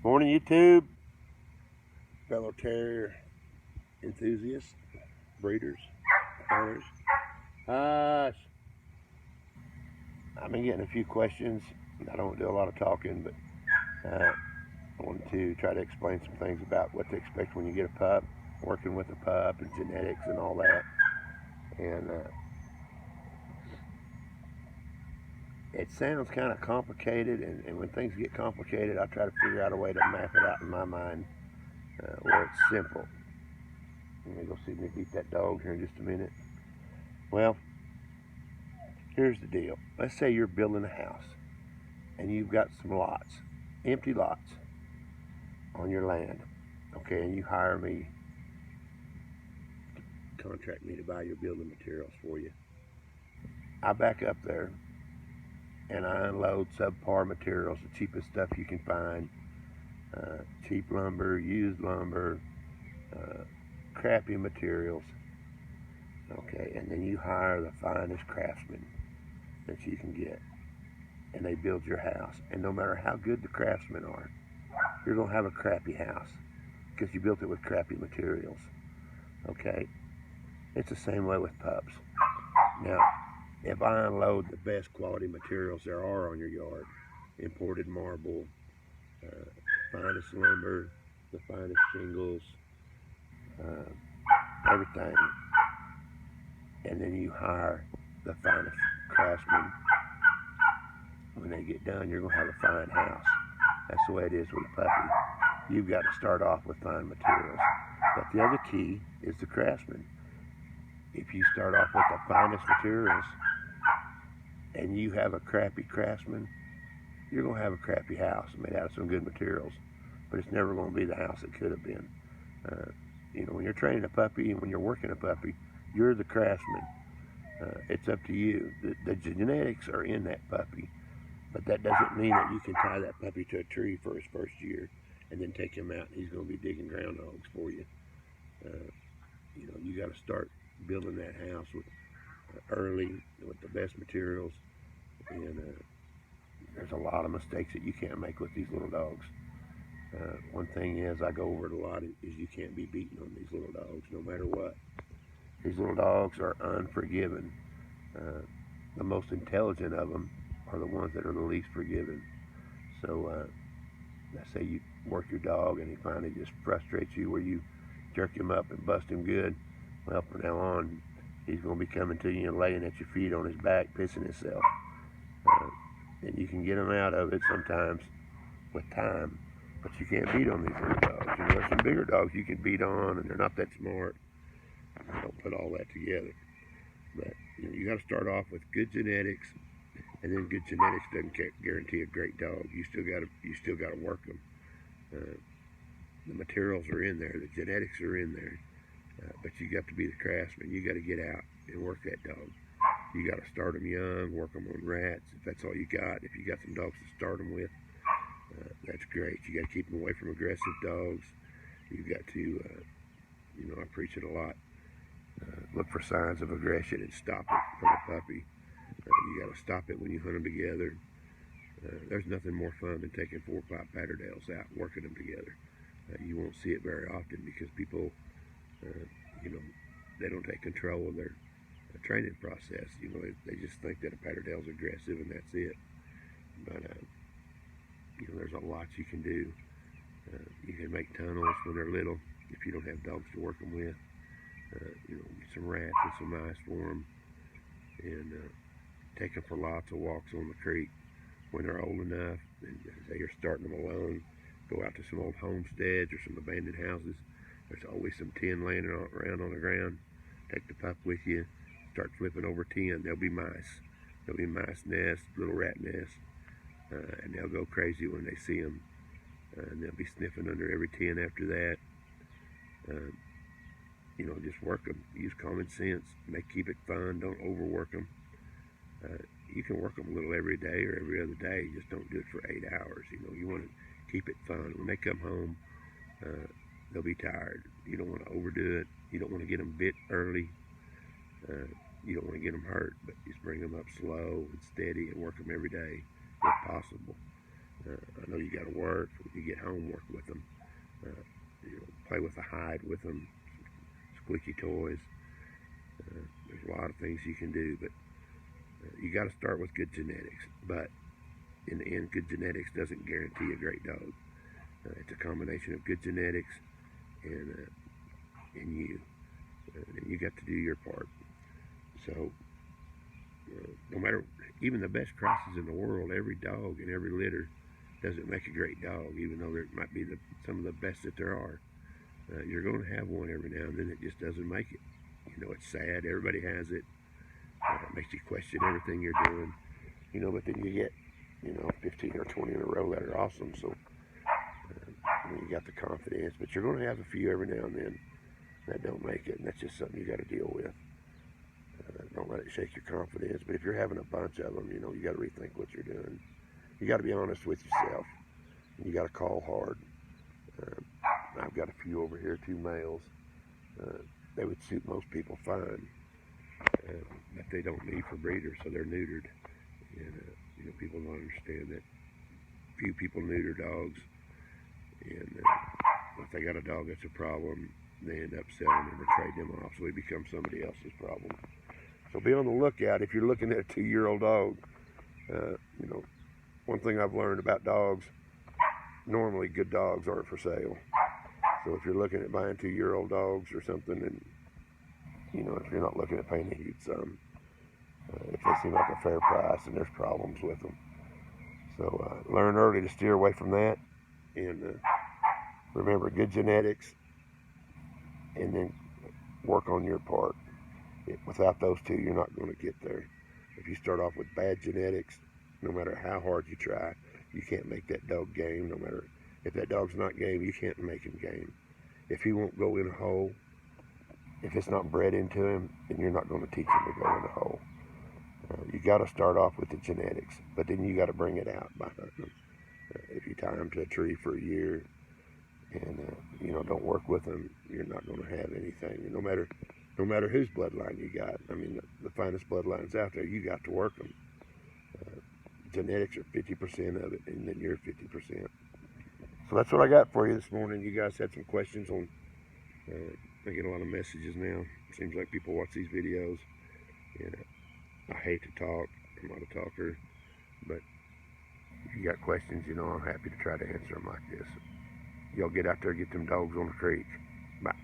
Morning, YouTube, fellow terrier enthusiasts, breeders, owners. Hush. I've been getting a few questions. I don't do a lot of talking, but I wanted to try to explain some things about what to expect when you get a pup, working with a pup and genetics and all that. And it sounds kind of complicated, and when things get complicated, I try to figure out a way to map it out in my mind where it's simple. Let me go see me beat that dog here in just a minute. Well, here's the deal. Let's say you're building a house and you've got some lots, empty lots on your land, okay, and you hire me, contract me to buy your building materials for you. I back up there and I unload subpar materials, the cheapest stuff you can find, cheap lumber, used lumber, crappy materials, okay, and then you hire the finest craftsmen that you can get, and they build your house. And no matter how good the craftsmen are, you're going to have a crappy house because you built it with crappy materials, okay? It's the same way with pups. Now, if I unload the best quality materials there are on your yard, imported marble, finest lumber, the finest shingles, everything, and then you hire the finest craftsmen, when they get done, you're going to have a fine house. That's the way it is with a puppy. You've got to start off with fine materials. But the other key is the craftsman. If you start off with the finest materials and you have a crappy craftsman, you're going to have a crappy house made out of some good materials. But it's never going to be the house it could have been. When you're training a puppy and when you're working a puppy, you're the craftsman. It's up to you. The genetics are in that puppy, but that doesn't mean that you can tie that puppy to a tree for his first year and then take him out and he's going to be digging groundhogs for you. You got to start building that house with early with the best materials, and there's a lot of mistakes that you can't make with these little dogs. One thing is, I go over it a lot, is you can't be beaten on these little dogs no matter what. These little dogs are unforgiving. The most intelligent of them are the ones that are the least forgiving. So let's say you work your dog and he finally just frustrates you where you jerk him up and bust him good. Well, from now on, he's going to be coming to you and laying at your feet on his back, pissing himself. And you can get him out of it sometimes with time, but you can't beat on these little dogs. There's some bigger dogs you can beat on, and they're not that smart. I don't put all that together. But you got to start off with good genetics, and then good genetics doesn't guarantee a great dog. You still got to work them. The materials are in there, the genetics are in there, but you got to be the craftsman. You got to get out and work that dog. You got to start them young, work them on rats if that's all you got. If you got some dogs to start them with, that's great. You got to keep them away from aggressive dogs. You've got to, I preach it a lot. Look for signs of aggression and stop it from a puppy. You got to stop it when you hunt them together. There's nothing more fun than taking 4 or 5 Patterdales out and working them together. You won't see it very often because people, they don't take control of their training process. They just think that a Patterdale's aggressive and that's it. But there's a lot you can do. You can make tunnels when they're little if you don't have dogs to work them with. Get some rats and some ice for them, and take them for lots of walks on the creek when they're old enough. And say you're starting them alone, go out to some old homesteads or some abandoned houses. There's always some tin laying around on the ground. Take the pup with you, start flipping over tin. There'll be mice. There'll be mice nests, little rat nests, and they'll go crazy when they see them. And they'll be sniffing under every tin after that. Just work them. Use common sense. Keep it fun. Don't overwork them. You can work them a little every day or every other day. Just don't do it for 8 hours. You want to keep it fun. When they come home, they'll be tired. You don't want to overdo it. You don't want to get them bit early. You don't want to get them hurt, but just bring them up slow and steady and work them every day if possible. I know you got to work. When you get home, work with them. Play with the hide with them, squeaky toys. There's a lot of things you can do, but you got to start with good genetics. But in the end, good genetics doesn't guarantee a great dog. It's a combination of good genetics and you. And you got to do your part. So no matter, even the best crosses in the world, every dog in every litter doesn't make a great dog, even though there might be some of the best that there are. You're going to have one every now and then that just doesn't make it. It's sad. Everybody has it. It makes you question everything you're doing. But then you get, 15 or 20 in a row that are awesome. So you got the confidence. But you're going to have a few every now and then that don't make it, and that's just something you got to deal with. Don't let it shake your confidence. But if you're having a bunch of them, you got to rethink what you're doing. You got to be honest with yourself. You got to call hard. I've got a few over here, 2 males. They would suit most people fine, but they don't need for breeders, so they're neutered. And people don't understand that. Few people neuter dogs, and if they got a dog that's a problem, they end up selling them or trading them off, so it becomes somebody else's problem. So be on the lookout if you're looking at a 2-year-old dog. One thing I've learned about dogs, normally good dogs aren't for sale. So if you're looking at buying 2-year-old dogs or something, and if you're not looking at paying a huge sum, if they seem like a fair price, and there's problems with them. So learn early to steer away from that, and remember good genetics, and then work on your part. Without those two, you're not going to get there. If you start off with bad genetics, no matter how hard you try, you can't make that dog game. No matter if that dog's not game, you can't make him game. If he won't go in a hole, if it's not bred into him, then you're not going to teach him to go in a hole. You got to start off with the genetics, but then you got to bring it out by hunting them. If you tie them to a tree for a year and don't work with them, you're not going to have anything. No matter whose bloodline you got. I mean, the finest bloodlines out there, you got to work them. Genetics are 50% of it, and then you're 50%. So that's what I got for you this morning. You guys had some questions on, I get a lot of messages now. It seems like people watch these videos, and I hate to talk. I'm not a talker, but if you got questions, I'm happy to try to answer them like this. Y'all get out there, get them dogs on the creek. Bye.